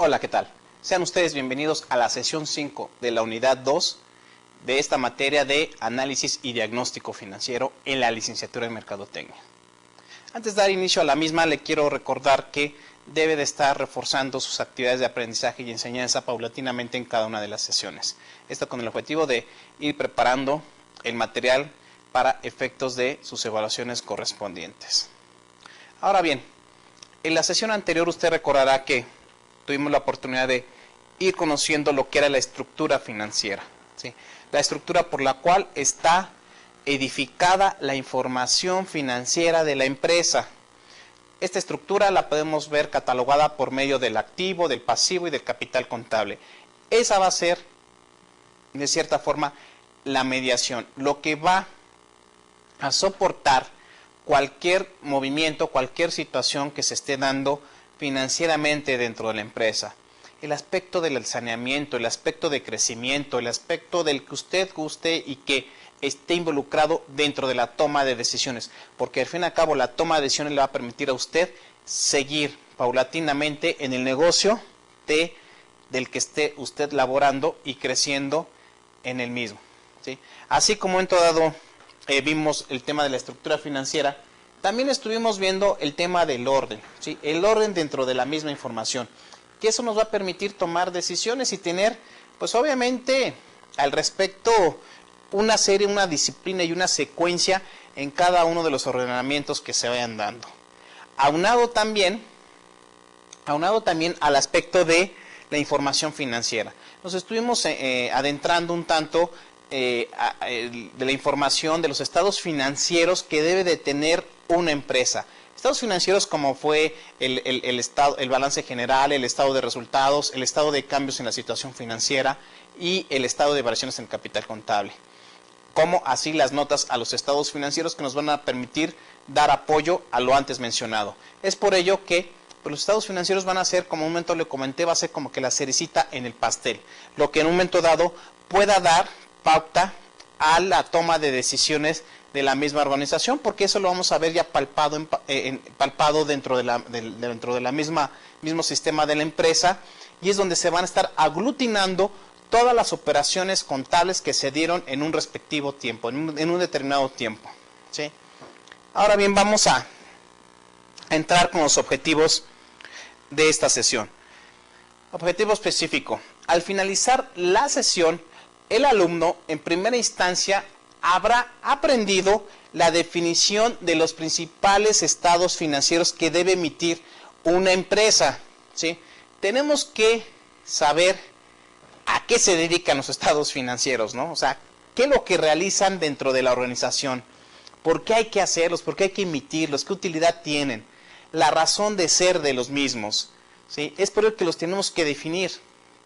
Hola, ¿qué tal? Sean ustedes bienvenidos a la sesión 5 de la unidad 2 de esta materia de análisis y diagnóstico financiero en la licenciatura en Mercadotecnia. Antes de dar inicio a la misma, le quiero recordar que debe de estar reforzando sus actividades de aprendizaje y enseñanza paulatinamente en cada una de las sesiones. Esto con el objetivo de ir preparando el material para efectos de sus evaluaciones correspondientes. Ahora bien, en la sesión anterior usted recordará que tuvimos la oportunidad de ir conociendo lo que era la estructura financiera, ¿sí? La estructura por la cual está edificada la información financiera de la empresa. Esta estructura la podemos ver catalogada por medio del activo, del pasivo y del capital contable. Esa va a ser, de cierta forma, la mediación, lo que va a soportar cualquier movimiento, cualquier situación que se esté dando financieramente dentro de la empresa. El aspecto del saneamiento, el aspecto de crecimiento, el aspecto del que usted guste y que esté involucrado dentro de la toma de decisiones, porque al fin y al cabo la toma de decisiones le va a permitir a usted seguir paulatinamente en el negocio del que esté usted laborando y creciendo en el mismo, ¿sí? Así como en todo dado vimos el tema de la estructura financiera, también estuvimos viendo el tema del orden, ¿sí? El orden dentro de la misma información, que eso nos va a permitir tomar decisiones y tener, pues obviamente, al respecto, una serie, una disciplina y una secuencia en cada uno de los ordenamientos que se vayan dando. Aunado también al aspecto de la información financiera. Nos estuvimos adentrando un tanto de la información de los estados financieros que debe de tener una empresa. Estados financieros como fue el balance general, el estado de resultados, el estado de cambios en la situación financiera y el estado de variaciones en el capital contable. Como así las notas a los estados financieros que nos van a permitir dar apoyo a lo antes mencionado. Es por ello que los estados financieros van a ser, como en un momento le comenté, va a ser como que la cerecita en el pastel. Lo que en un momento dado pueda dar pauta a la toma de decisiones de la misma organización, porque eso lo vamos a ver ya palpado dentro de la mismo sistema de la empresa, y es donde se van a estar aglutinando todas las operaciones contables que se dieron en un respectivo tiempo, en un determinado tiempo, ¿sí? Ahora bien, vamos a entrar con los objetivos de esta sesión. Objetivo específico. Al finalizar la sesión, el alumno, en primera instancia, habrá aprendido la definición de los principales estados financieros que debe emitir una empresa, ¿sí? Tenemos que saber a qué se dedican los estados financieros, ¿no? O sea, qué es lo que realizan dentro de la organización, por qué hay que hacerlos, por qué hay que emitirlos, qué utilidad tienen, la razón de ser de los mismos, ¿sí? Es por ello que los tenemos que definir,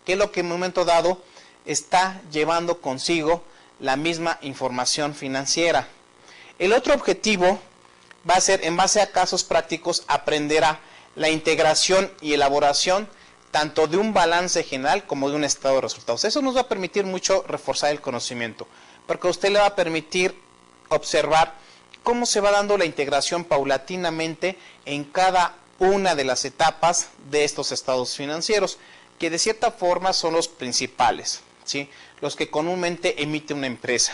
qué es lo que en un momento dado está llevando consigo la misma información financiera. El otro objetivo va a ser, en base a casos prácticos, aprenderá la integración y elaboración tanto de un balance general como de un estado de resultados. Eso nos va a permitir mucho reforzar el conocimiento, porque a usted le va a permitir observar cómo se va dando la integración paulatinamente en cada una de las etapas de estos estados financieros, que de cierta forma son los principales, ¿sí? Los que comúnmente emite una empresa.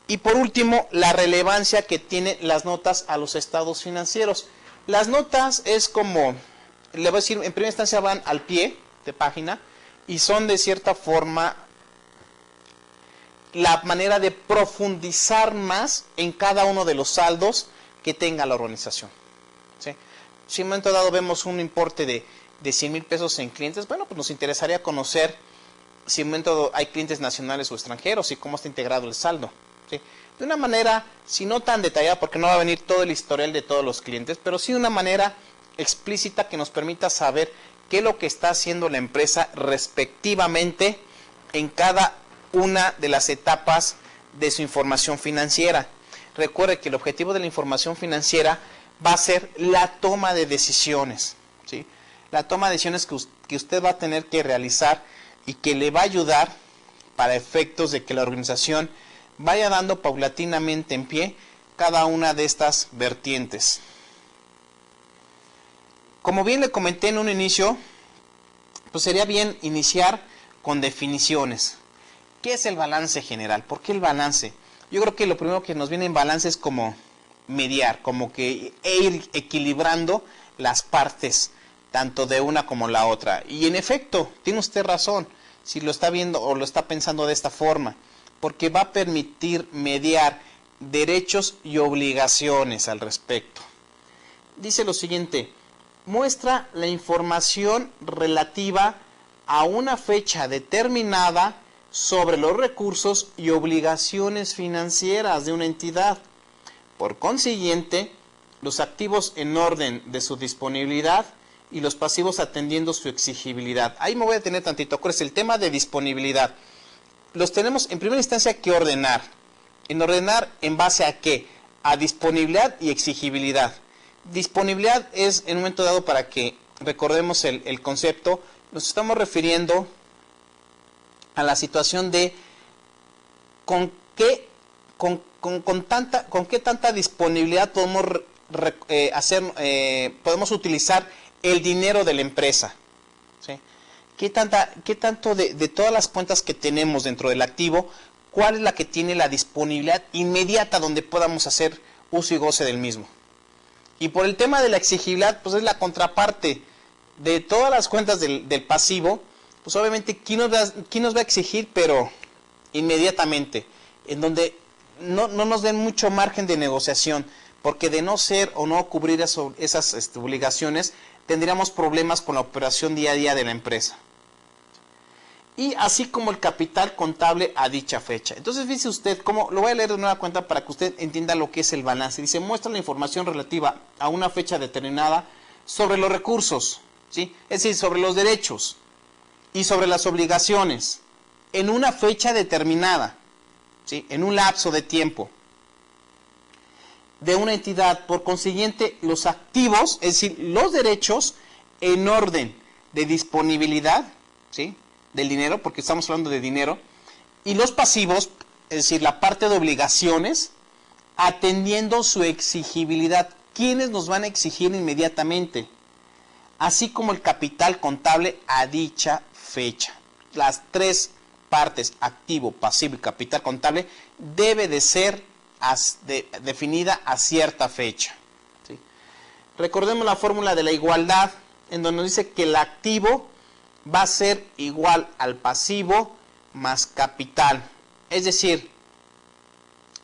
Y por último, la relevancia que tienen las notas a los estados financieros. Las notas es como, le voy a decir, en primera instancia van al pie de página y son de cierta forma la manera de profundizar más en cada uno de los saldos que tenga la organización, ¿sí? Si en un momento dado vemos un importe de 100,000 pesos en clientes, bueno, pues nos interesaría conocer si en un momento dado hay clientes nacionales o extranjeros y cómo está integrado el saldo, ¿sí? De una manera, si no tan detallada, porque no va a venir todo el historial de todos los clientes, pero sí de una manera explícita que nos permita saber qué es lo que está haciendo la empresa respectivamente en cada una de las etapas de su información financiera. Recuerde que el objetivo de la información financiera va a ser la toma de decisiones, ¿sí? La toma de decisiones que usted va a tener que realizar y que le va a ayudar para efectos de que la organización vaya dando paulatinamente en pie cada una de estas vertientes. Como bien le comenté en un inicio, pues sería bien iniciar con definiciones. ¿Qué es el balance general? ¿Por qué el balance? Yo creo que lo primero que nos viene en balance es como mediar, como que ir equilibrando las partes, tanto de una como la otra. Y en efecto, tiene usted razón, si lo está viendo o lo está pensando de esta forma, porque va a permitir mediar derechos y obligaciones al respecto. Dice lo siguiente: muestra la información relativa a una fecha determinada sobre los recursos y obligaciones financieras de una entidad. Por consiguiente, los activos en orden de su disponibilidad y los pasivos atendiendo su exigibilidad. Ahí me voy a detener tantito. Acuérdense, el tema de disponibilidad. Los tenemos en primera instancia que ordenar. ¿En ordenar en base a qué? A disponibilidad y exigibilidad. Disponibilidad es en un momento dado, para que recordemos el concepto, nos estamos refiriendo a la situación de con qué tanta disponibilidad podemos podemos utilizar el dinero de la empresa, ¿sí? ¿Qué tanto de todas las cuentas que tenemos dentro del activo, cuál es la que tiene la disponibilidad inmediata donde podamos hacer uso y goce del mismo? Y por el tema de la exigibilidad, pues es la contraparte de todas las cuentas del pasivo. Pues obviamente, ¿quién nos va a exigir? Pero inmediatamente, en donde no nos den mucho margen de negociación, porque de no ser o no cubrir esas obligaciones, tendríamos problemas con la operación día a día de la empresa. Y así como el capital contable a dicha fecha. Entonces, dice usted, como lo voy a leer de nueva cuenta para que usted entienda lo que es el balance. Dice: muestra la información relativa a una fecha determinada sobre los recursos, ¿sí? Es decir, sobre los derechos y sobre las obligaciones en una fecha determinada, ¿sí? En un lapso de tiempo de una entidad. Por consiguiente, los activos, es decir, los derechos en orden de disponibilidad, ¿sí?, del dinero, porque estamos hablando de dinero, y los pasivos, es decir, la parte de obligaciones, atendiendo su exigibilidad. ¿Quiénes nos van a exigir inmediatamente? Así como el capital contable a dicha fecha. Las tres partes, activo, pasivo y capital contable, debe de ser definida a cierta fecha, ¿sí? Recordemos la fórmula de la igualdad, en donde nos dice que el activo va a ser igual al pasivo más capital. Es decir,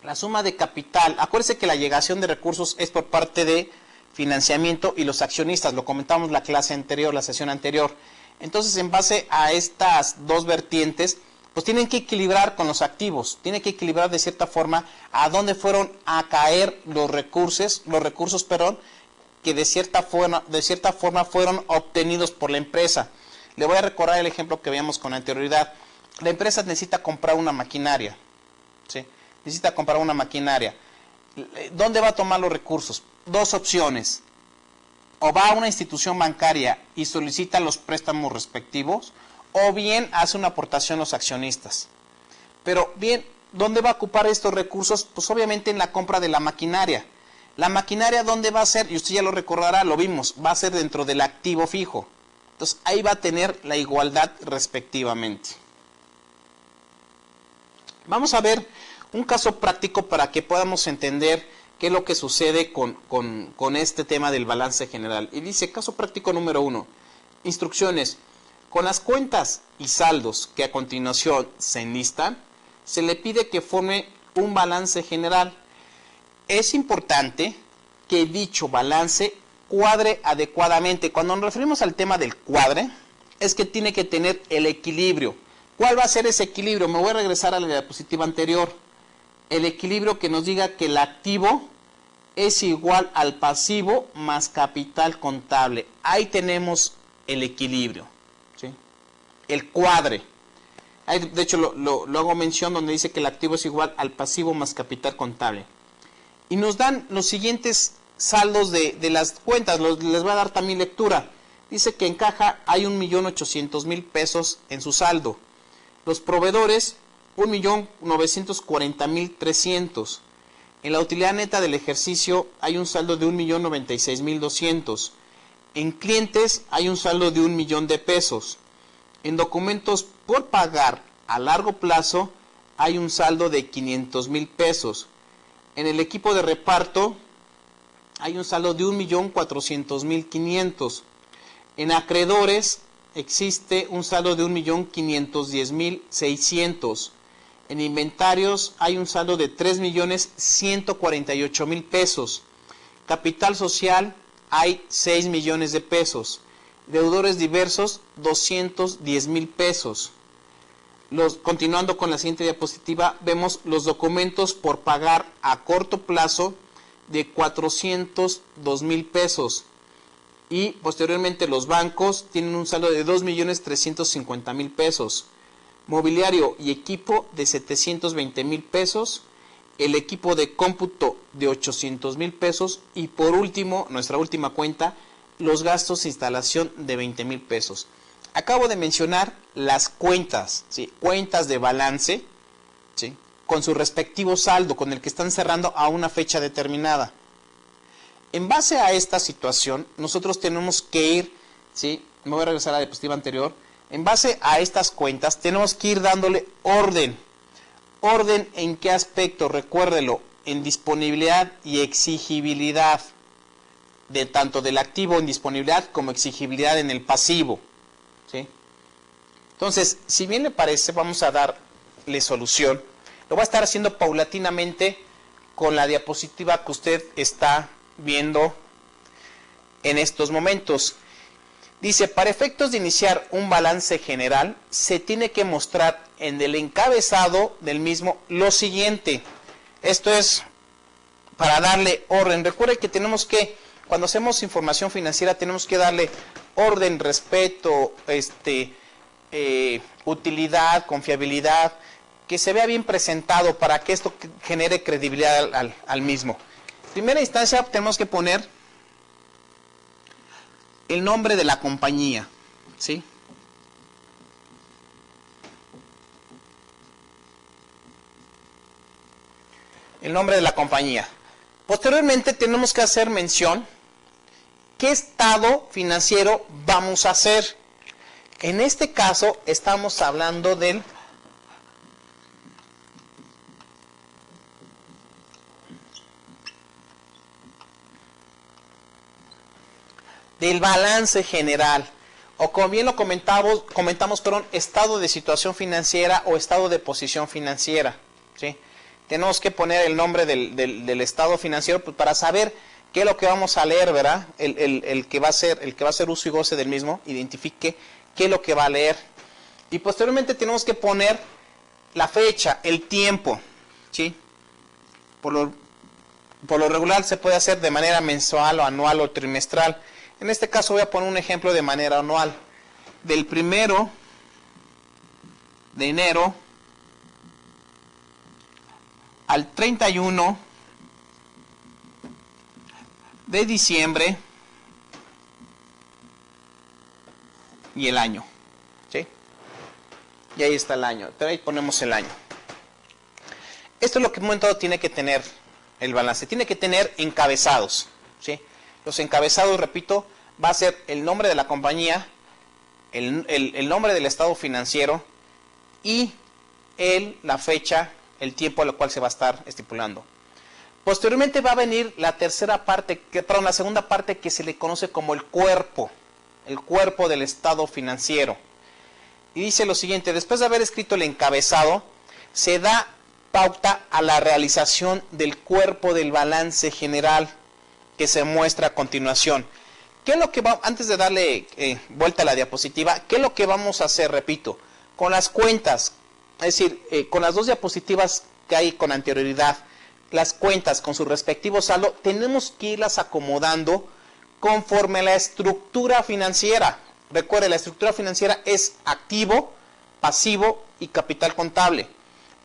la suma de capital. Acuérdense que la allegación de recursos es por parte de financiamiento y los accionistas. Lo comentamos la clase anterior, la sesión anterior. Entonces, en base a estas dos vertientes, pues tienen que equilibrar con los activos. Tienen que equilibrar de cierta forma a dónde fueron a caer los recursos, que de cierta forma fueron obtenidos por la empresa. Le voy a recordar el ejemplo que veíamos con anterioridad. La empresa necesita comprar una maquinaria, ¿sí? Necesita comprar una maquinaria. ¿Dónde va a tomar los recursos? Dos opciones. O va a una institución bancaria y solicita los préstamos respectivos, o bien hace una aportación a los accionistas. Pero bien, ¿dónde va a ocupar estos recursos? Pues obviamente en la compra de la maquinaria. La maquinaria, ¿dónde va a ser? Y usted ya lo recordará, lo vimos, va a ser dentro del activo fijo. Entonces, ahí va a tener la igualdad respectivamente. Vamos a ver un caso práctico para que podamos entender qué es lo que sucede con este tema del balance general. Y dice, caso práctico número 1, instrucciones. Con las cuentas y saldos que a continuación se enlistan, se le pide que forme un balance general. Es importante que dicho balance cuadre adecuadamente. Cuando nos referimos al tema del cuadre, es que tiene que tener el equilibrio. ¿Cuál va a ser ese equilibrio? Me voy a regresar a la diapositiva anterior. El equilibrio que nos diga que el activo es igual al pasivo más capital contable. Ahí tenemos el equilibrio, ¿sí? El cuadre. Ahí, de hecho, lo hago mención donde dice que el activo es igual al pasivo más capital contable. Y nos dan los siguientes saldos de las cuentas. Les voy a dar también lectura. Dice que en caja hay 1.800.000 pesos en su saldo. Los proveedores, 1.940.300. En la utilidad neta del ejercicio hay un saldo de 1.096.200. En clientes hay un saldo de 1.000.000 de pesos. En documentos por pagar a largo plazo hay un saldo de 500,000 pesos. En el equipo de reparto hay un saldo de 1,400,500. En acreedores existe un saldo de 1,510,600. En inventarios hay un saldo de 3,148,000 pesos. Capital social hay 6 millones de pesos. Deudores diversos, 210,000 pesos. Continuando con la siguiente diapositiva, vemos los documentos por pagar a corto plazo de 402,000 pesos. Y posteriormente los bancos tienen un saldo de 2,350,000 pesos. Mobiliario y equipo de 720,000 pesos. El equipo de cómputo de 800,000 pesos. Y por último, nuestra última cuenta, los gastos de instalación de 20,000 pesos. Acabo de mencionar las cuentas, ¿sí? Cuentas de balance, ¿sí? Con su respectivo saldo, con el que están cerrando a una fecha determinada. En base a esta situación, nosotros tenemos que ir, ¿sí? Me voy a regresar a la diapositiva anterior. En base a estas cuentas, tenemos que ir dándole orden. ¿Orden en qué aspecto? Recuérdelo, en disponibilidad y exigibilidad. De tanto del activo en disponibilidad como exigibilidad en el pasivo, ¿sí? Entonces, si bien le parece, vamos a darle solución. Lo va a estar haciendo paulatinamente con la diapositiva que usted está viendo en estos momentos. Dice, para efectos de iniciar un balance general, se tiene que mostrar en el encabezado del mismo lo siguiente. Esto es para darle orden. Recuerde que tenemos que, cuando hacemos información financiera, tenemos que darle orden, respeto, utilidad, confiabilidad, que se vea bien presentado para que esto genere credibilidad al mismo. En primera instancia tenemos que poner el nombre de la compañía, ¿sí? El nombre de la compañía. Posteriormente tenemos que hacer mención qué estado financiero vamos a hacer. En este caso estamos hablando del balance general, o como bien lo comentamos, estado de situación financiera o estado de posición financiera, ¿sí? Tenemos que poner el nombre del estado financiero, pues, para saber qué es lo que vamos a leer, ¿verdad? El que va a hacer uso y goce del mismo, identifique qué es lo que va a leer. Y posteriormente tenemos que poner la fecha, el tiempo, ¿sí? Por lo regular se puede hacer de manera mensual o anual o trimestral. En este caso voy a poner un ejemplo de manera anual. Del 1 de enero al 31 de diciembre y el año, ¿sí? Y ahí está el año. Pero ahí ponemos el año. Esto es lo que en un momento dado tiene que tener el balance. Tiene que tener encabezados, ¿sí? Los encabezados, repito, va a ser el nombre de la compañía, el nombre del estado financiero y la fecha, el tiempo a lo cual se va a estar estipulando. Posteriormente va a venir la segunda parte que se le conoce como el cuerpo del estado financiero. Y dice lo siguiente: después de haber escrito el encabezado, se da pauta a la realización del cuerpo del balance general que se muestra a continuación. ¿Qué es lo que antes de darle vuelta a la diapositiva, qué es lo que vamos a hacer? Repito, con las cuentas, es decir, con las dos diapositivas que hay con anterioridad, las cuentas con su respectivo saldo, tenemos que irlas acomodando conforme a la estructura financiera. Recuerde, la estructura financiera es activo, pasivo y capital contable,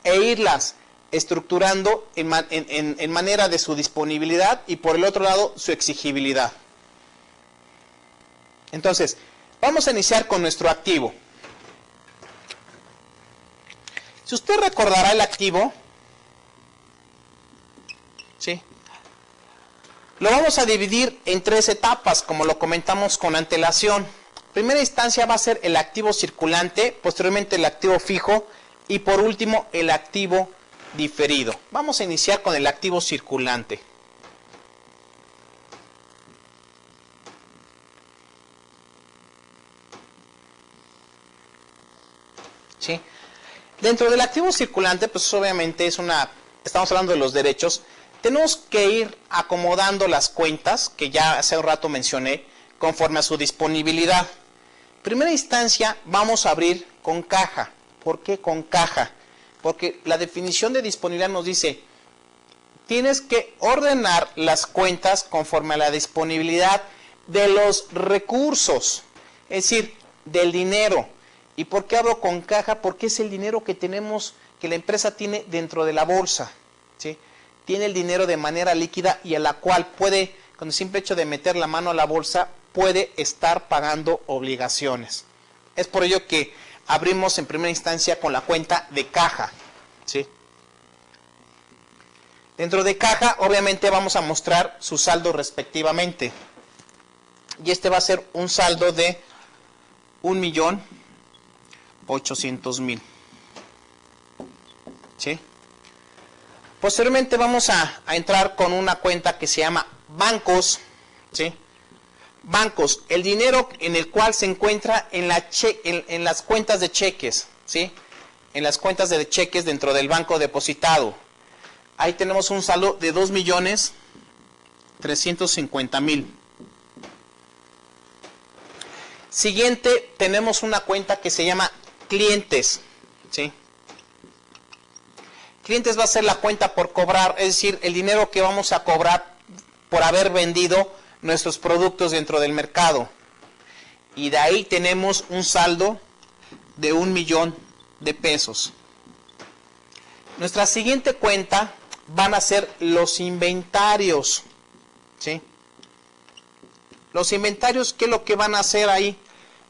e irlas estructurando en manera de su disponibilidad y por el otro lado su exigibilidad. Entonces, vamos a iniciar con nuestro activo. Si usted recordará el activo, ¿sí?, lo vamos a dividir en 3 etapas, como lo comentamos con antelación. Primera instancia va a ser el activo circulante, posteriormente el activo fijo y por último el activo diferido. Vamos a iniciar con el activo circulante. ¿Sí? Dentro del activo circulante, pues obviamente estamos hablando de los derechos, tenemos que ir acomodando las cuentas, que ya hace un rato mencioné, conforme a su disponibilidad. Primera instancia, vamos a abrir con caja. ¿Por qué con caja? Porque la definición de disponibilidad nos dice, tienes que ordenar las cuentas conforme a la disponibilidad de los recursos, es decir, del dinero. ¿Y por qué hablo con caja? Porque es el dinero que tenemos, que la empresa tiene dentro de la bolsa, ¿sí? Tiene el dinero de manera líquida y a la cual puede, con el simple hecho de meter la mano a la bolsa, puede estar pagando obligaciones. Es por ello que abrimos en primera instancia con la cuenta de caja, ¿sí? Dentro de caja, obviamente, vamos a mostrar su saldo respectivamente. Y este va a ser un saldo de 1.800.000. ¿Sí? Posteriormente vamos a entrar con una cuenta que se llama bancos. ¿Sí? Bancos, el dinero en el cual se encuentra en las cuentas de cheques. ¿Sí? En las cuentas de cheques dentro del banco depositado. Ahí tenemos un saldo de 2.350.000. Siguiente, tenemos una cuenta que se llama clientes. ¿Sí? Clientes va a ser la cuenta por cobrar, es decir, el dinero que vamos a cobrar por haber vendido nuestros productos dentro del mercado. Y de ahí tenemos un saldo de 1.000.000 de pesos. Nuestra siguiente cuenta van a ser los inventarios. ¿Sí? Los inventarios, ¿qué es lo que van a hacer ahí?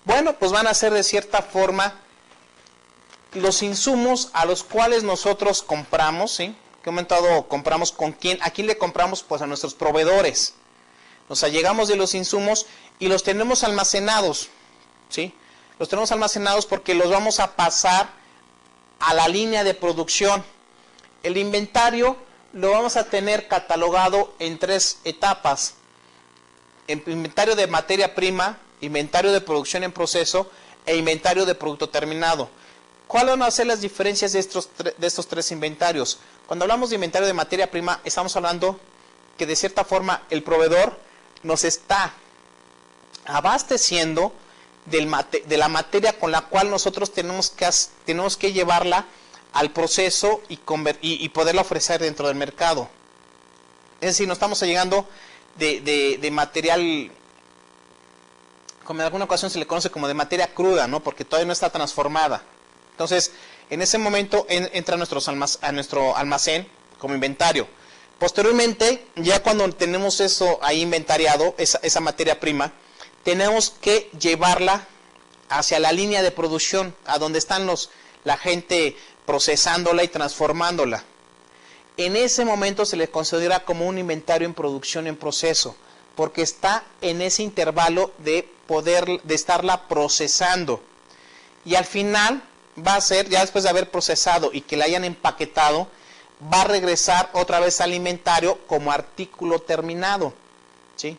Bueno, pues van a ser de cierta forma los insumos a los cuales nosotros compramos, ¿sí? ¿Qué comentado? Compramos con quién, ¿a quién le compramos? Pues a nuestros proveedores. Nos allegamos de los insumos y los tenemos almacenados, ¿sí? Los tenemos almacenados porque los vamos a pasar a la línea de producción. El inventario lo vamos a tener catalogado en 3 etapas. Inventario de materia prima, inventario de producción en proceso e inventario de producto terminado. ¿Cuáles van a ser las diferencias de estos 3 inventarios? Cuando hablamos de inventario de materia prima, estamos hablando que de cierta forma el proveedor nos está abasteciendo de la materia con la cual nosotros tenemos que llevarla al proceso y poderla ofrecer dentro del mercado. Es decir, no estamos llegando de material, como en alguna ocasión se le conoce como de materia cruda, ¿no? Porque todavía no está transformada. Entonces, en ese momento entra a nuestro almacén como inventario. Posteriormente, ya cuando tenemos eso ahí inventariado, esa materia prima, tenemos que llevarla hacia la línea de producción, a donde están la gente procesándola y transformándola. En ese momento se le considera como un inventario en producción en proceso, porque está en ese intervalo de estarla procesando. Y al final va a ser, ya después de haber procesado y que la hayan empaquetado, va a regresar otra vez al inventario como artículo terminado, ¿sí?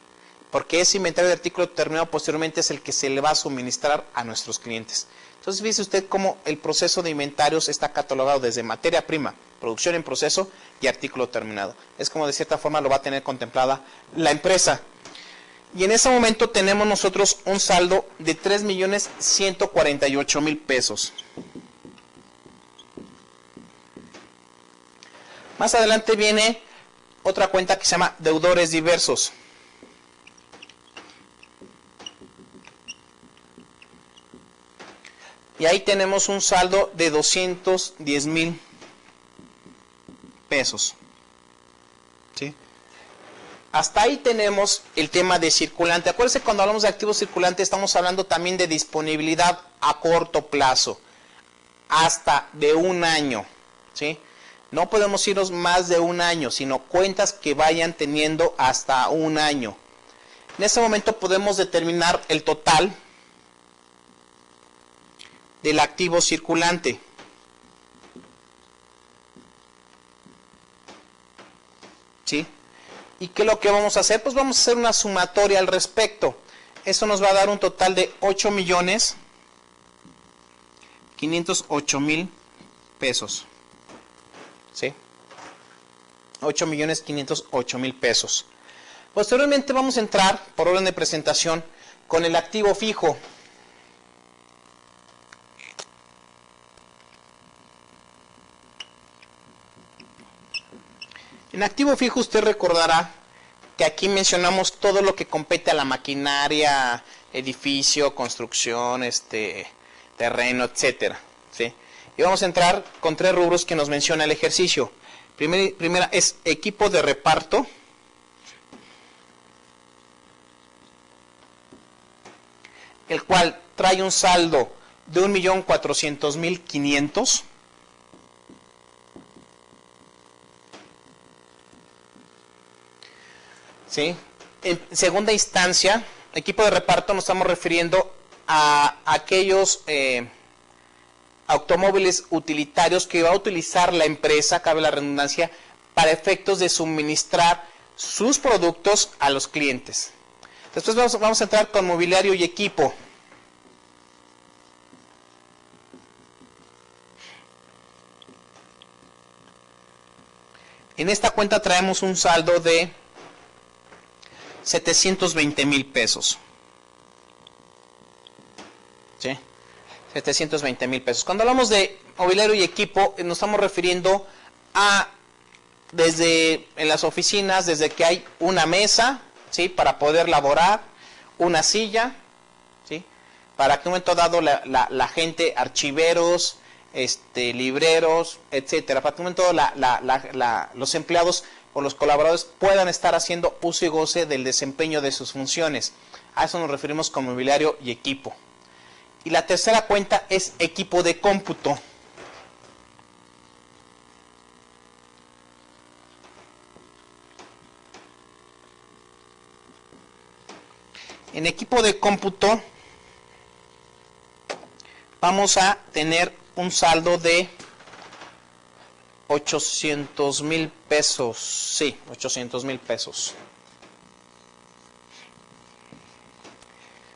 Porque ese inventario de artículo terminado posteriormente es el que se le va a suministrar a nuestros clientes. Entonces, fíjese usted cómo el proceso de inventarios está catalogado desde materia prima, producción en proceso y artículo terminado. Es como de cierta forma lo va a tener contemplada la empresa. Y en ese momento tenemos nosotros un saldo de 3.148.000 pesos. Más adelante viene otra cuenta que se llama deudores diversos. Y ahí tenemos un saldo de 210.000 pesos. ¿Sí? Hasta ahí tenemos el tema de circulante. Acuérdense, cuando hablamos de activo circulante estamos hablando también de disponibilidad a corto plazo, hasta de 1 año. ¿Sí? No podemos irnos más de 1 año, sino cuentas que vayan teniendo hasta 1 año. En ese momento podemos determinar el total del activo circulante. ¿Sí? ¿Y qué es lo que vamos a hacer? Pues vamos a hacer una sumatoria al respecto. Eso nos va a dar un total de 8.508.000 pesos. ¿Sí? 8.508.000 pesos. Posteriormente vamos a entrar, por orden de presentación, con el activo fijo. En activo fijo usted recordará que aquí mencionamos todo lo que compete a la maquinaria, edificio, construcción, terreno, etcétera, ¿sí? Y vamos a entrar con 3 rubros que nos menciona el ejercicio. Primera es equipo de reparto. El cual trae un saldo de 1.400.500. ¿Sí? En segunda instancia, equipo de reparto nos estamos refiriendo a aquellos automóviles utilitarios que va a utilizar la empresa, cabe la redundancia, para efectos de suministrar sus productos a los clientes. Después vamos a entrar con mobiliario y equipo. En esta cuenta traemos un saldo de 720.000 pesos. ¿Sí? 720.000 pesos. Cuando hablamos de mobiliario y equipo, nos estamos refiriendo a desde en las oficinas, desde que hay una mesa, ¿sí? Para poder laborar, una silla, ¿sí? Para que en un momento dado la gente, archiveros, libreros, etcétera, para que en un momento dado los empleados o los colaboradores puedan estar haciendo uso y goce del desempeño de sus funciones. A eso nos referimos con mobiliario y equipo. Y la tercera cuenta es equipo de cómputo. En equipo de cómputo vamos a tener un saldo de 800.000 pesos. Sí, 800.000 pesos.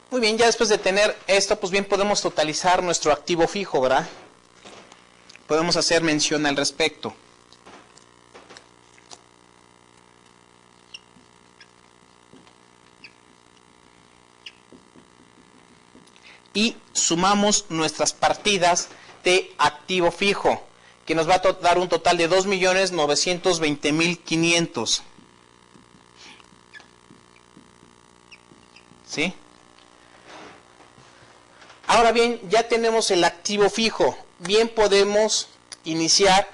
Muy bien, ya después de tener esto, pues bien podemos totalizar nuestro activo fijo, ¿verdad? Podemos hacer mención al respecto. Y sumamos nuestras partidas de activo fijo, que nos va a dar un total de 2.920.500. ¿Sí? Ahora bien, ya tenemos el activo fijo. Bien podemos iniciar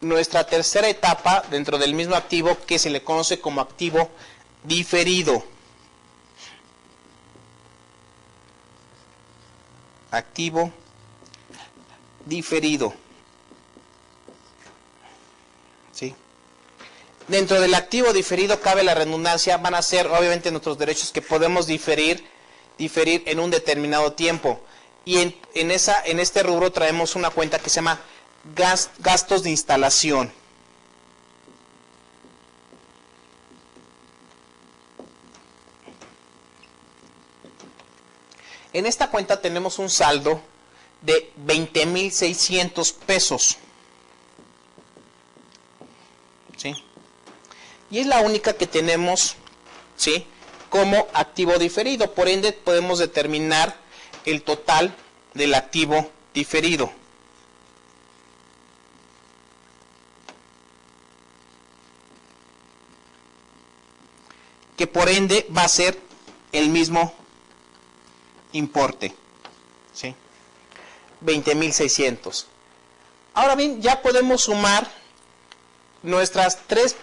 nuestra tercera etapa dentro del mismo activo, que se le conoce como activo diferido. Activo diferido. ¿Sí? Dentro del activo diferido, cabe la redundancia, van a ser obviamente nuestros derechos que podemos diferir en un determinado tiempo. Y en este rubro traemos una cuenta que se llama gastos de instalación. En esta cuenta tenemos un saldo de 20.600 pesos. ¿Sí? Y es la única que tenemos, ¿sí?, como activo diferido. Por ende, podemos determinar el total del activo diferido. Que por ende va a ser el mismo importe, ¿sí? 20.600. Ahora bien, ya podemos sumar nuestras tres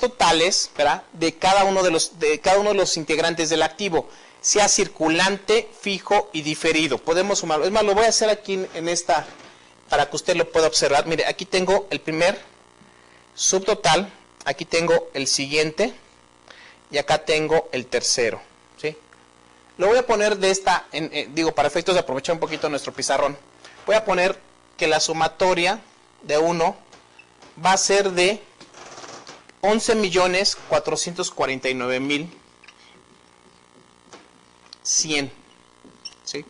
totales, ¿verdad?, de cada uno de los integrantes del activo, sea circulante, fijo y diferido. Podemos sumarlo. Es más, lo voy a hacer aquí en esta para que usted lo pueda observar. Mire, aquí tengo el primer subtotal, aquí tengo el siguiente y acá tengo el tercero, ¿sí? Lo voy a poner de esta, para efectos de aprovechar un poquito nuestro pizarrón. voy a poner que la sumatoria de 1 va a ser de 11.449.100. ¿Sí?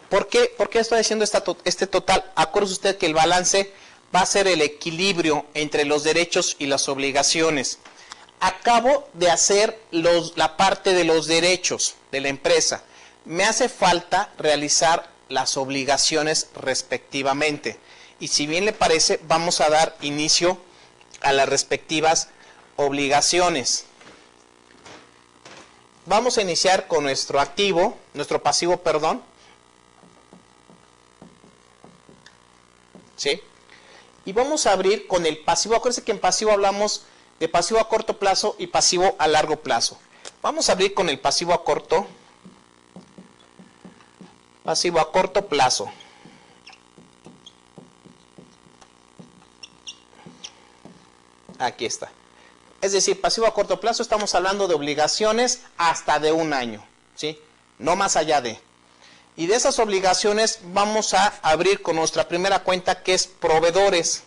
¿Por qué estoy haciendo este total? Acuérdese usted que el balance va a ser el equilibrio entre los derechos y las obligaciones. Acabo de hacer la parte de los derechos de la empresa. Me hace falta realizar las obligaciones respectivamente. Y si bien le parece, vamos a dar inicio a las respectivas obligaciones. Vamos a iniciar con nuestro pasivo, perdón. ¿Sí? Y vamos a abrir con el pasivo. Acuérdense que en pasivo hablamos de pasivo a corto plazo y pasivo a largo plazo. Vamos a abrir con el pasivo a corto plazo. Aquí está. Es decir, pasivo a corto plazo, estamos hablando de obligaciones hasta de un año, ¿sí? No más allá de. Y de esas obligaciones vamos a abrir con nuestra primera cuenta, que es proveedores.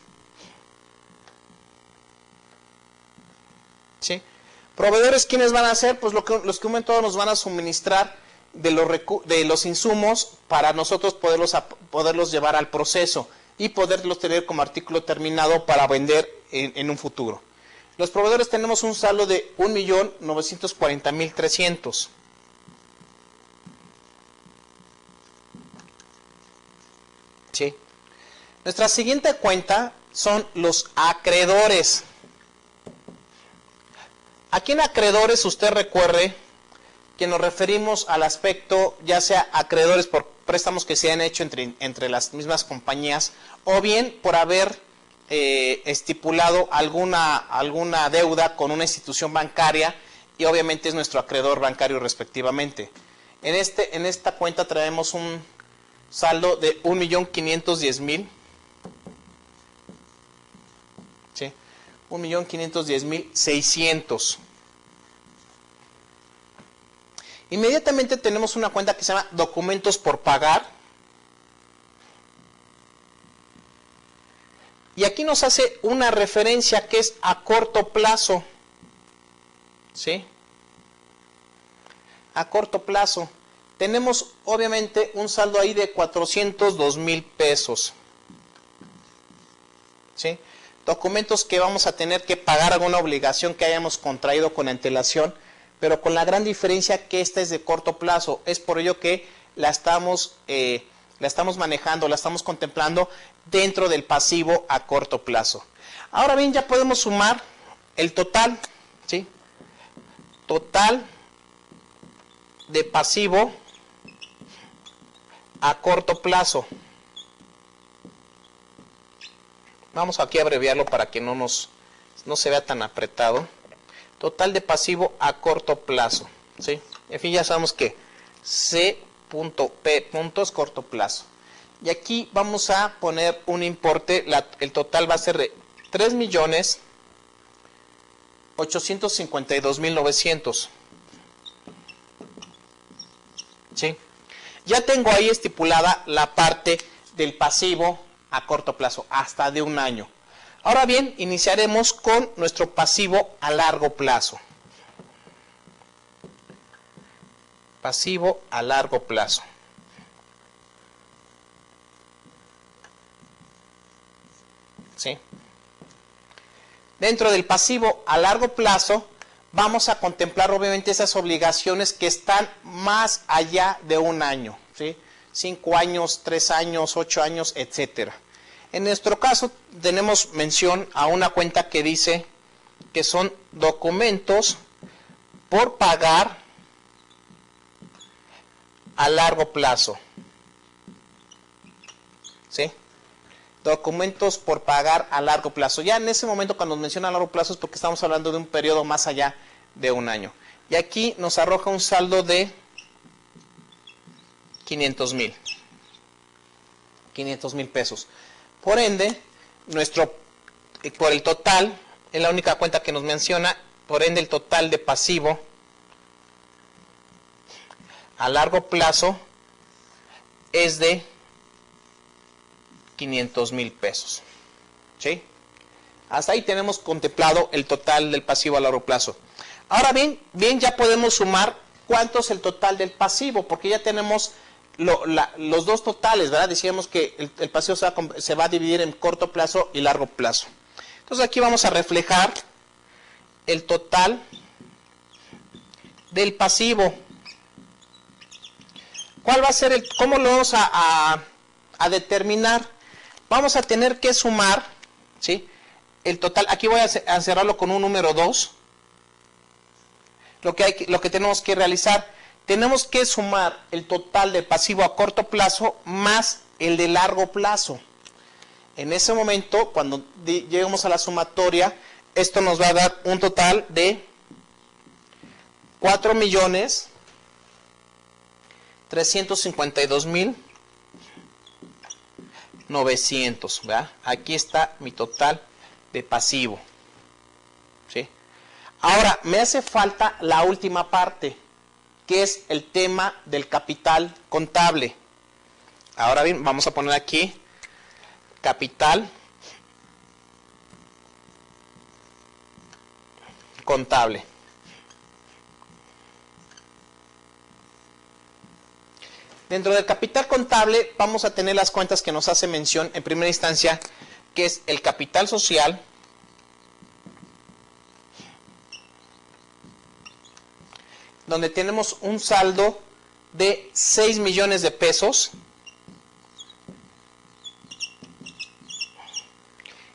¿Sí? Proveedores, ¿quiénes van a ser? Pues los que en un momento nos van a suministrar de los insumos para nosotros poderlos llevar al proceso y poderlos tener como artículo terminado para vender en un futuro. Los proveedores tenemos un saldo de 1.940.300. ¿Sí? Nuestra siguiente cuenta son los acreedores. Aquí en acreedores, usted recuerde que nos referimos al aspecto, ya sea acreedores por préstamos que se han hecho entre las mismas compañías, o bien por haber estipulado alguna deuda con una institución bancaria, y obviamente es nuestro acreedor bancario respectivamente. En esta cuenta traemos un saldo de 1.510.000. ¿Sí? 1.510.600. Inmediatamente tenemos una cuenta que se llama documentos por pagar. Y aquí nos hace una referencia que es a corto plazo. ¿Sí? A corto plazo. Tenemos obviamente un saldo ahí de 402.000 pesos. ¿Sí? Documentos que vamos a tener que pagar alguna obligación que hayamos contraído con antelación, pero con la gran diferencia que esta es de corto plazo. Es por ello que la estamos manejando, la estamos contemplando dentro del pasivo a corto plazo. Ahora bien, ya podemos sumar el total, ¿sí? Total de pasivo a corto plazo. Vamos aquí a abreviarlo para que no se vea tan apretado. Total de pasivo a corto plazo, ¿sí? En fin, ya sabemos que C.P. es corto plazo. Y aquí vamos a poner un importe, el total va a ser de 3.852.900. ¿Sí? Ya tengo ahí estipulada la parte del pasivo a corto plazo, hasta de un año. Ahora bien, iniciaremos con nuestro pasivo a largo plazo. Pasivo a largo plazo. ¿Sí? Dentro del pasivo a largo plazo vamos a contemplar obviamente esas obligaciones que están más allá de un año, ¿sí? 5 años, 3 años, 8 años, etcétera. En nuestro caso tenemos mención a una cuenta que dice que son documentos por pagar a largo plazo. ¿Sí? Documentos por pagar a largo plazo. Ya en ese momento cuando nos menciona a largo plazo es porque estamos hablando de un periodo más allá de un año. Y aquí nos arroja un saldo de 500.000. 500.000 pesos. Por ende, por el total, es la única cuenta que nos menciona, por ende el total de pasivo a largo plazo es de 500,000 pesos. ¿Sí? Hasta ahí tenemos contemplado el total del pasivo a largo plazo. Ahora bien, ya podemos sumar cuánto es el total del pasivo, porque ya tenemos los dos totales, ¿verdad? Decíamos que el pasivo se va a dividir en corto plazo y largo plazo. Entonces aquí vamos a reflejar el total del pasivo. ¿Cuál va a ser cómo lo vamos a determinar? Vamos a tener que sumar, ¿sí?, el total. Aquí voy a encerrarlo con un número 2. Lo que tenemos que realizar, tenemos que sumar el total de pasivo a corto plazo más el de largo plazo. En ese momento, cuando lleguemos a la sumatoria, esto nos va a dar un total de 4.352.900, ¿verdad? Aquí está mi total de pasivo. ¿Sí? Ahora, me hace falta la última parte, que es el tema del capital contable. Ahora bien, vamos a poner aquí capital contable. Dentro del capital contable vamos a tener las cuentas que nos hace mención en primera instancia, que es el capital social, donde tenemos un saldo de 6 millones de pesos.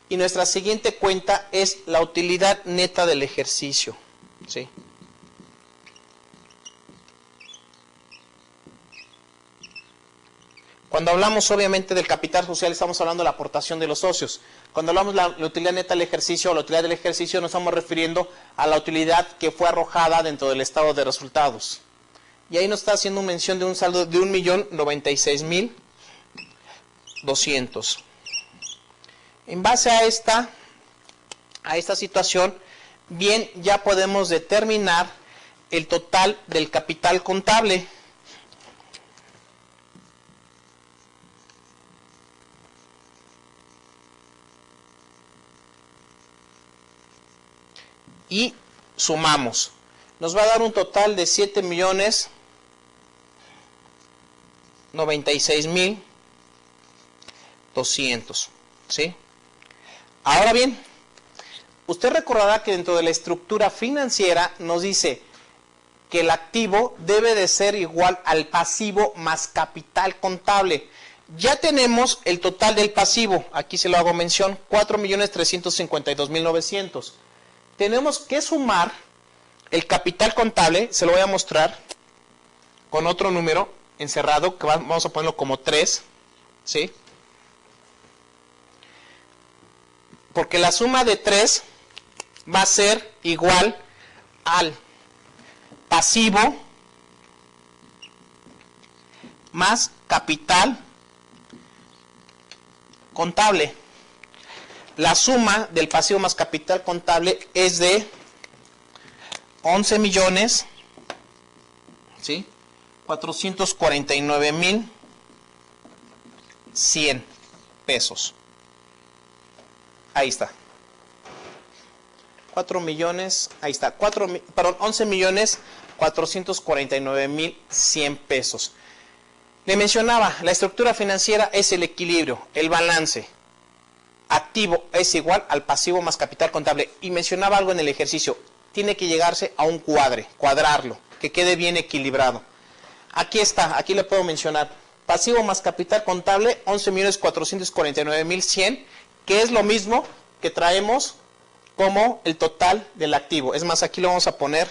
Y nuestra siguiente cuenta es la utilidad neta del ejercicio. ¿Sí? Cuando hablamos obviamente del capital social, estamos hablando de la aportación de los socios. Cuando hablamos de la utilidad neta del ejercicio o la utilidad del ejercicio, nos estamos refiriendo a la utilidad que fue arrojada dentro del estado de resultados. Y ahí nos está haciendo mención de un saldo de 1.096.200. En base a esta situación, bien, ya podemos determinar el total del capital contable. Y sumamos. Nos va a dar un total de 7.096.200. ¿Sí? Ahora bien, usted recordará que dentro de la estructura financiera nos dice que el activo debe de ser igual al pasivo más capital contable. Ya tenemos el total del pasivo, aquí se lo hago mención, 4.352.900. Tenemos que sumar el capital contable, se lo voy a mostrar con otro número encerrado, que vamos a ponerlo como 3, ¿sí? Porque la suma de 3 va a ser igual al pasivo más capital contable. La suma del pasivo más capital contable es de 11 millones, ¿sí?, 449.100 pesos. Ahí está. 11.449.100 pesos. Le mencionaba, la estructura financiera es el equilibrio, el balance. Activo es igual al pasivo más capital contable. Y mencionaba algo en el ejercicio, tiene que llegarse a un cuadrarlo, que quede bien equilibrado. Aquí está, aquí le puedo mencionar, pasivo más capital contable, 11.449.100, que es lo mismo que traemos como el total del activo. Es más, aquí lo vamos a poner,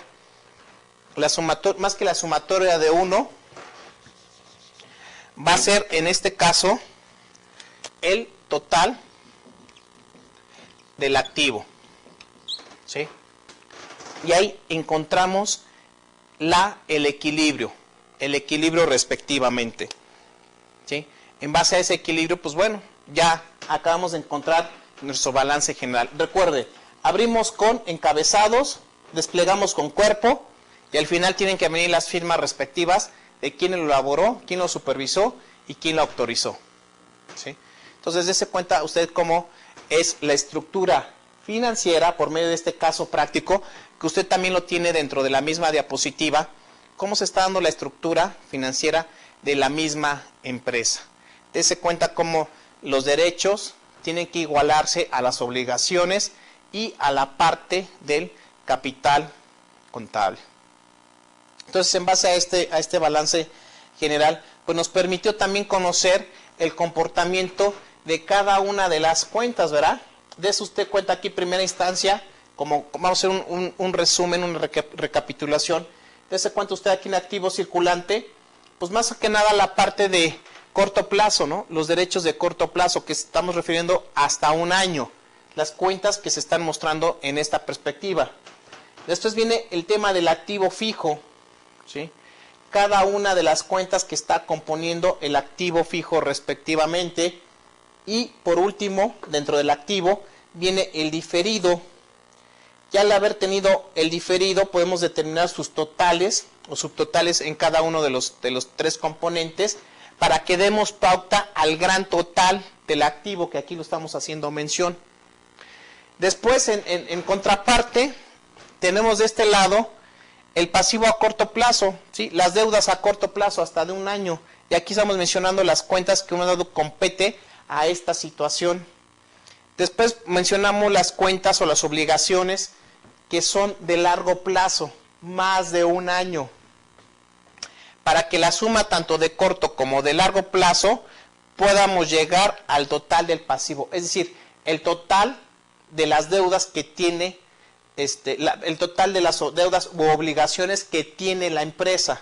más que la sumatoria de 1, va a ser en este caso el total del activo. ¿Sí? Y ahí encontramos el equilibrio respectivamente. ¿Sí? En base a ese equilibrio, pues bueno, ya acabamos de encontrar nuestro balance general. Recuerde, abrimos con encabezados, desplegamos con cuerpo y al final tienen que venir las firmas respectivas de quién lo elaboró, quién lo supervisó y quién la autorizó. ¿Sí? Entonces, dése cuenta usted cómo es la estructura financiera por medio de este caso práctico, que usted también lo tiene dentro de la misma diapositiva, cómo se está dando la estructura financiera de la misma empresa. Dése cuenta cómo los derechos tienen que igualarse a las obligaciones y a la parte del capital contable. Entonces, en base a este balance general, pues nos permitió también conocer el comportamiento de cada una de las cuentas, ¿verdad? Dese usted cuenta aquí, primera instancia, como vamos a hacer un resumen, una recapitulación. Dese cuenta usted aquí en activo circulante, pues más que nada la parte de corto plazo, ¿no? Los derechos de corto plazo, que estamos refiriendo hasta un año, las cuentas que se están mostrando en esta perspectiva. Después viene el tema del activo fijo, ¿sí? Cada una de las cuentas que está componiendo el activo fijo respectivamente. Y por último, dentro del activo, viene el diferido. Ya al haber tenido el diferido, podemos determinar sus totales o subtotales en cada uno de los tres componentes, para que demos pauta al gran total del activo, que aquí lo estamos haciendo mención. Después, en contraparte, tenemos de este lado el pasivo a corto plazo, ¿sí? Las deudas a corto plazo, hasta de un año. Y aquí estamos mencionando las cuentas que uno dado compete a esta situación. Después mencionamos las cuentas o las obligaciones que son de largo plazo, más de un año, para que la suma tanto de corto como de largo plazo podamos llegar al total del pasivo, es decir, el total de las deudas que tiene, el total de las deudas u obligaciones que tiene la empresa.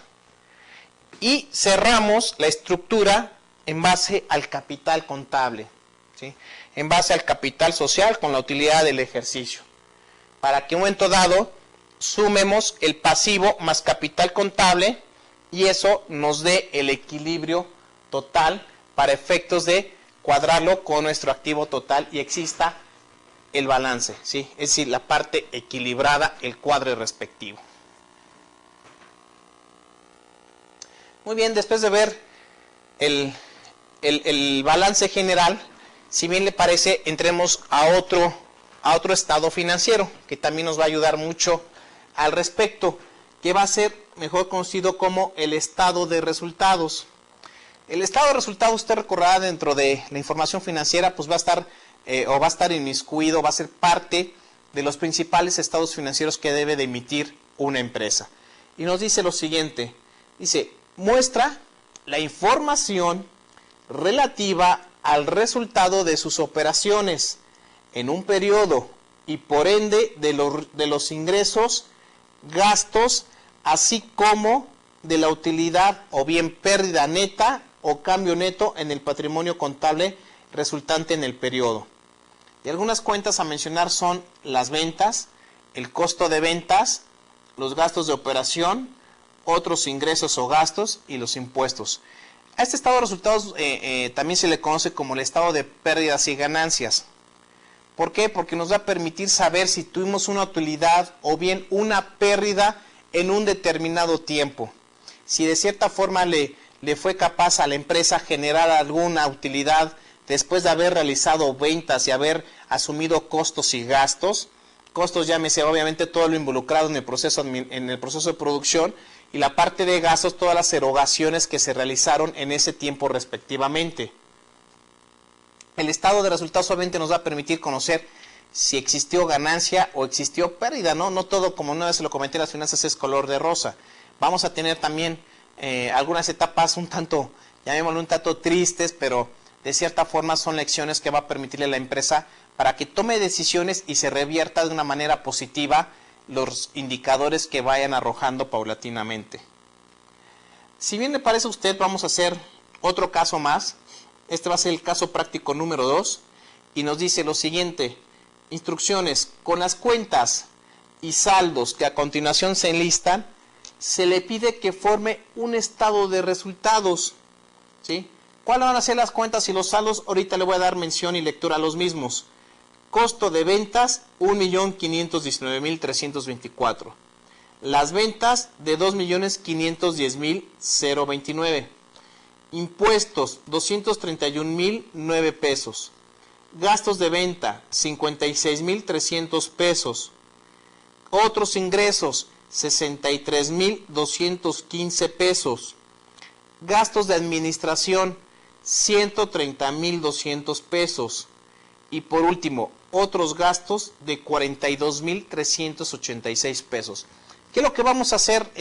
Y cerramos la estructura en base al capital contable, ¿sí? En base al capital social con la utilidad del ejercicio, para que en un momento dado sumemos el pasivo más capital contable y eso nos dé el equilibrio total para efectos de cuadrarlo con nuestro activo total y exista el balance, ¿sí? Es decir, la parte equilibrada, el cuadro respectivo. Muy bien, después de ver el balance general, si bien le parece, entremos a otro estado financiero, que también nos va a ayudar mucho al respecto, que va a ser mejor conocido como el estado de resultados. El estado de resultados, usted recordará, dentro de la información financiera, pues va a estar inmiscuido, va a ser parte de los principales estados financieros que debe de emitir una empresa. Y nos dice lo siguiente, dice, muestra la información relativa al resultado de sus operaciones en un periodo y por ende de los ingresos, gastos, así como de la utilidad o bien pérdida neta o cambio neto en el patrimonio contable resultante en el periodo. Y algunas cuentas a mencionar son las ventas, el costo de ventas, los gastos de operación, otros ingresos o gastos y los impuestos. A este estado de resultados también se le conoce como el estado de pérdidas y ganancias. ¿Por qué? Porque nos va a permitir saber si tuvimos una utilidad o bien una pérdida en un determinado tiempo. Si de cierta forma le fue capaz a la empresa generar alguna utilidad después de haber realizado ventas y haber asumido costos y gastos. Costos, llámese obviamente todo lo involucrado en el proceso de producción, y la parte de gastos, todas las erogaciones que se realizaron en ese tiempo respectivamente. El estado de resultados solamente nos va a permitir conocer si existió ganancia o existió pérdida, ¿no? No todo, como una vez se lo comenté, las finanzas es color de rosa. Vamos a tener también algunas etapas un tanto, llamémoslo un tanto tristes, pero de cierta forma son lecciones que va a permitirle a la empresa para que tome decisiones y se revierta de una manera positiva los indicadores que vayan arrojando paulatinamente. Si bien le parece a usted, vamos a hacer otro caso más. Este va a ser el caso práctico número 2 y nos dice lo siguiente. Instrucciones: con las cuentas y saldos que a continuación se enlistan, se le pide que forme un estado de resultados, ¿sí? ¿Cuáles van a ser las cuentas y los saldos? Ahorita le voy a dar mención y lectura a los mismos. Costo de ventas, 1.519.324. Las ventas de 2.510.029. Impuestos, 231,009 pesos. Gastos de venta, 56,300 pesos. Otros ingresos, 63,215 pesos. Gastos de administración, 130,200 pesos. Y por último, otros gastos de 42,386 pesos. ¿Qué es lo que vamos a hacer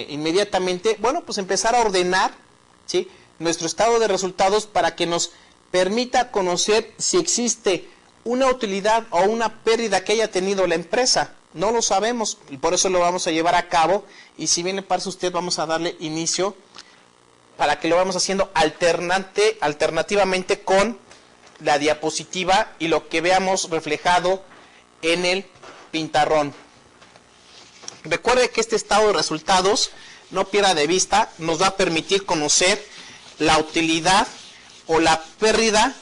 inmediatamente? Bueno, pues empezar a ordenar, ¿sí?, nuestro estado de resultados para que nos permita conocer si existe una utilidad o una pérdida que haya tenido la empresa. No lo sabemos y por eso lo vamos a llevar a cabo. Y si viene para usted, vamos a darle inicio para que lo vamos haciendo alternativamente con la diapositiva y lo que veamos reflejado en el pintarrón. Recuerde que este estado de resultados, no pierda de vista, nos va a permitir conocer la utilidad o la pérdida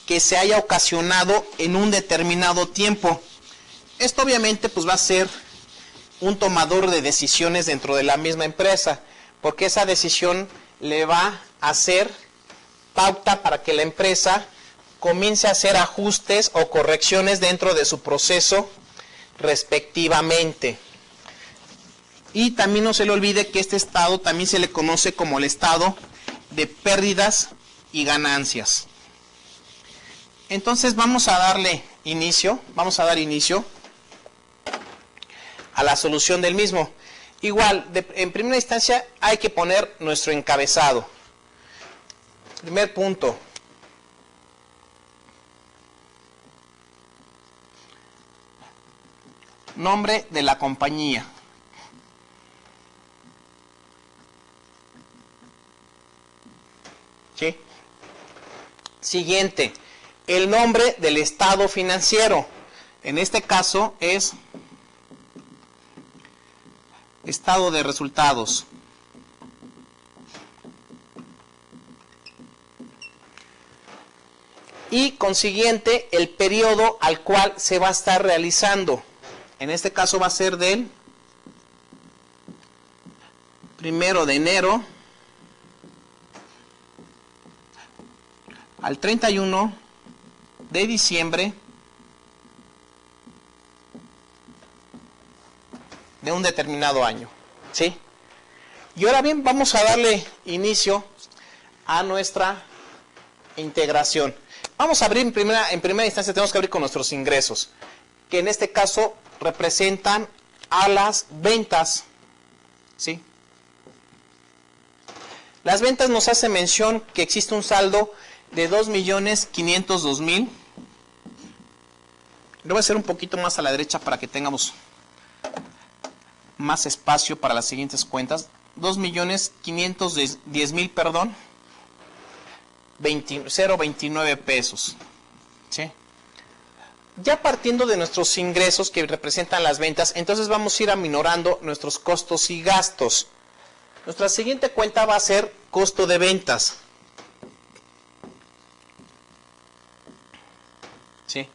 que se haya ocasionado en un determinado tiempo. Esto obviamente pues va a ser un tomador de decisiones dentro de la misma empresa, porque esa decisión le va a hacer pauta para que la empresa comience a hacer ajustes o correcciones dentro de su proceso respectivamente. Y también no se le olvide que este estado también se le conoce como el estado de pérdidas y ganancias. Entonces vamos a dar inicio a la solución del mismo. Igual, en primera instancia hay que poner nuestro encabezado. Primer punto. Nombre de la compañía. ¿Sí? Siguiente, el nombre del estado financiero. En este caso es estado de resultados. Y consiguiente, el periodo al cual se va a estar realizando. En este caso va a ser del 1 de enero al 31 de diciembre de un determinado año, ¿sí? Y ahora bien, vamos a darle inicio a nuestra integración. Vamos a abrir en primera instancia, tenemos que abrir con nuestros ingresos, que en este caso representan a las ventas, ¿sí? Las ventas nos hace mención que existe un saldo de 2,502,000. Lo voy a hacer un poquito más a la derecha para que tengamos más espacio para las siguientes cuentas. 2,510,000, perdón, 0.29 pesos. ¿Sí? Ya partiendo de nuestros ingresos que representan las ventas, entonces vamos a ir aminorando nuestros costos y gastos. Nuestra siguiente cuenta va a ser costo de ventas. ¿Sí?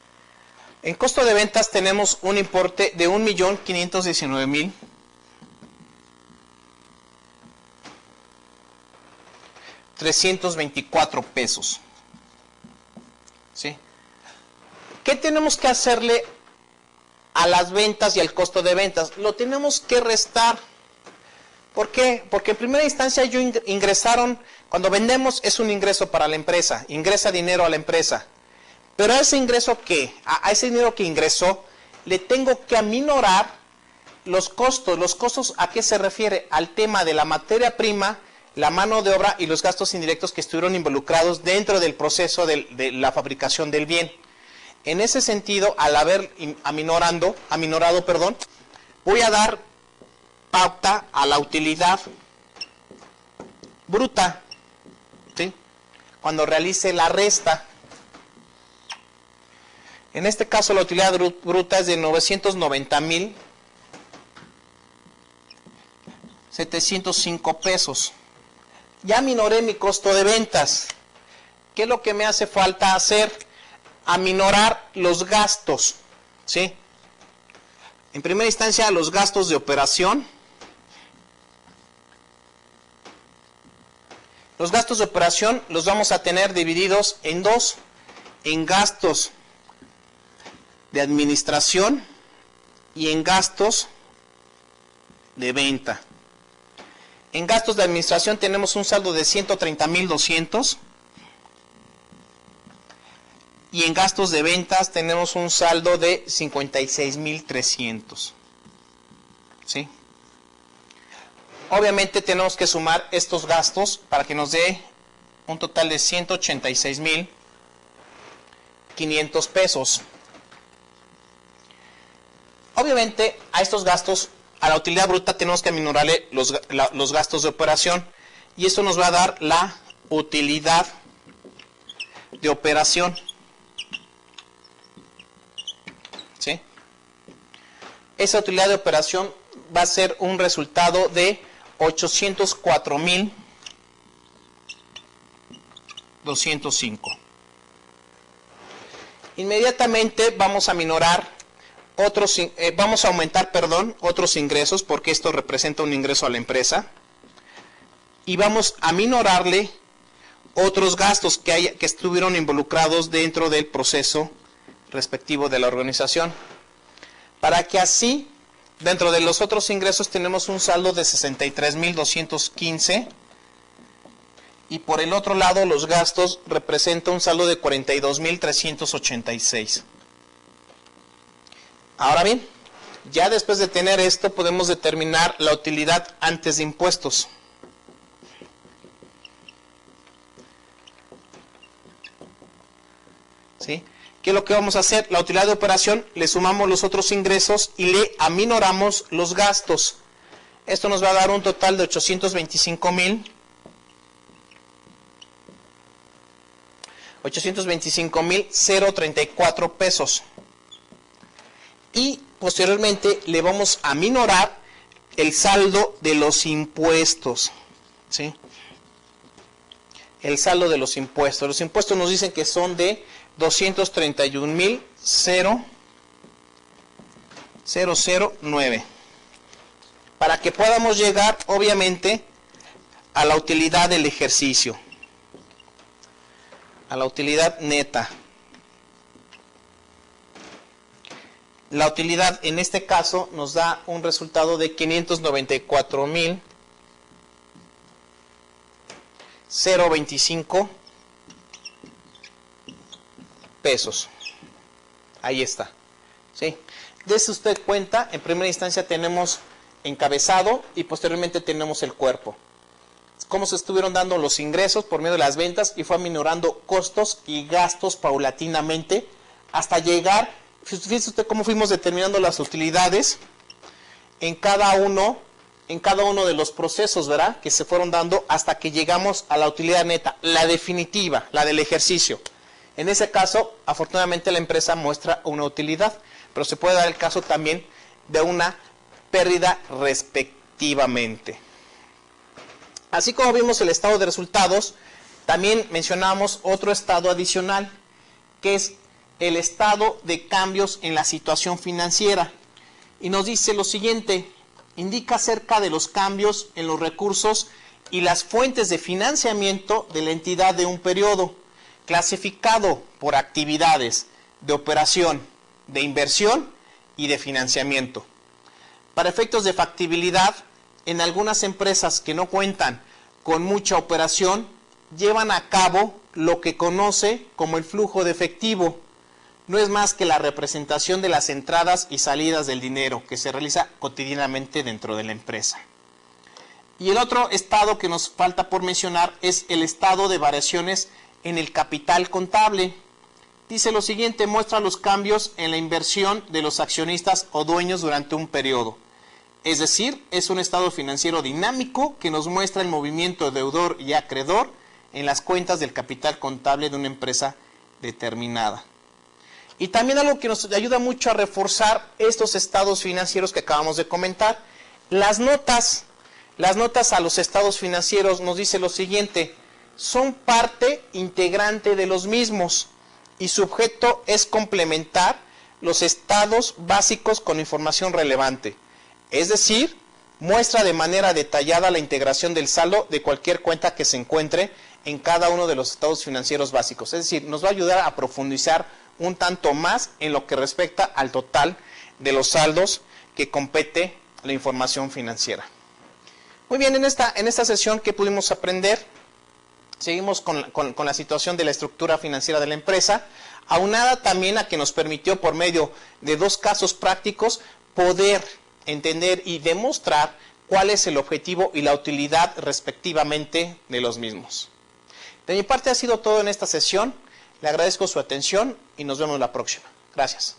En costo de ventas tenemos un importe de 1,519,324 pesos. ¿Sí? ¿Qué tenemos que hacerle a las ventas y al costo de ventas? Lo tenemos que restar. ¿Por qué? Porque en primera instancia ingresaron, cuando vendemos es un ingreso para la empresa, ingresa dinero a la empresa. Pero a ese ingreso a ese dinero que ingresó, le tengo que aminorar los costos. ¿Los costos a qué se refiere? Al tema de la materia prima, la mano de obra y los gastos indirectos que estuvieron involucrados dentro del proceso de la fabricación del bien. En ese sentido, al haber aminorado, voy a dar pauta a la utilidad bruta, ¿sí? Cuando realice la resta. En este caso la utilidad bruta es de 990,705 pesos. Ya aminoré mi costo de ventas. ¿Qué es lo que me hace falta hacer? Aminorar los gastos, ¿sí? En primera instancia, los gastos de operación. Los gastos de operación los vamos a tener divididos en dos, en gastos de administración y en gastos de venta. En gastos de administración tenemos un saldo de 130,200 y en gastos de ventas tenemos un saldo de 56,300. ¿Sí? Obviamente tenemos que sumar estos gastos para que nos dé un total de 186,500 pesos. Obviamente a estos gastos, a la utilidad bruta, tenemos que aminorarle los gastos de operación y esto nos va a dar la utilidad de operación. ¿Sí? Esa utilidad de operación va a ser un resultado de 804,205. Inmediatamente vamos a minorar vamos a aumentar, otros ingresos, porque esto representa un ingreso a la empresa, y vamos a minorarle otros gastos que estuvieron involucrados dentro del proceso respectivo de la organización, para que así dentro de los otros ingresos tenemos un saldo de 63,215 y por el otro lado los gastos representan un saldo de 42,386. Ahora bien, ya después de tener esto podemos determinar la utilidad antes de impuestos. ¿Sí? ¿Qué es lo que vamos a hacer? La utilidad de operación, le sumamos los otros ingresos y le aminoramos los gastos. Esto nos va a dar un total de 825,034 pesos. Y posteriormente le vamos a minorar el saldo de los impuestos. ¿Sí? El saldo de los impuestos. Los impuestos nos dicen que son de 231,009. Para que podamos llegar, obviamente, a la utilidad del ejercicio. A la utilidad neta. La utilidad en este caso nos da un resultado de 594,025 pesos. Ahí está. ¿Sí? Dese usted cuenta, en primera instancia tenemos encabezado y posteriormente tenemos el cuerpo. Cómo se estuvieron dando los ingresos por medio de las ventas y fue aminorando costos y gastos paulatinamente hasta llegar. Fíjese usted cómo fuimos determinando las utilidades en cada uno de los procesos, ¿verdad? Que se fueron dando hasta que llegamos a la utilidad neta, la definitiva, la del ejercicio. En ese caso, afortunadamente la empresa muestra una utilidad, pero se puede dar el caso también de una pérdida respectivamente. Así como vimos el estado de resultados, también mencionamos otro estado adicional, que es el estado de cambios en la situación financiera. Y nos dice lo siguiente: indica acerca de los cambios en los recursos y las fuentes de financiamiento de la entidad de un periodo, clasificado por actividades de operación, de inversión y de financiamiento. Para efectos de factibilidad, en algunas empresas que no cuentan con mucha operación, llevan a cabo lo que conoce como el flujo de efectivo. No es más que la representación de las entradas y salidas del dinero que se realiza cotidianamente dentro de la empresa. Y el otro estado que nos falta por mencionar es el estado de variaciones en el capital contable. Dice lo siguiente: muestra los cambios en la inversión de los accionistas o dueños durante un periodo. Es decir, es un estado financiero dinámico que nos muestra el movimiento de deudor y acreedor en las cuentas del capital contable de una empresa determinada. Y también algo que nos ayuda mucho a reforzar estos estados financieros que acabamos de comentar, las notas a los estados financieros nos dice lo siguiente: son parte integrante de los mismos y su objeto es complementar los estados básicos con información relevante. Es decir, muestra de manera detallada la integración del saldo de cualquier cuenta que se encuentre en cada uno de los estados financieros básicos. Es decir, nos va a ayudar a profundizar un tanto más en lo que respecta al total de los saldos que compete la información financiera. Muy bien, en esta sesión, ¿qué pudimos aprender? Seguimos con la situación de la estructura financiera de la empresa, aunada también a que nos permitió, por medio de 2 casos prácticos, poder entender y demostrar cuál es el objetivo y la utilidad respectivamente de los mismos. De mi parte ha sido todo en esta sesión. Le agradezco su atención y nos vemos la próxima. Gracias.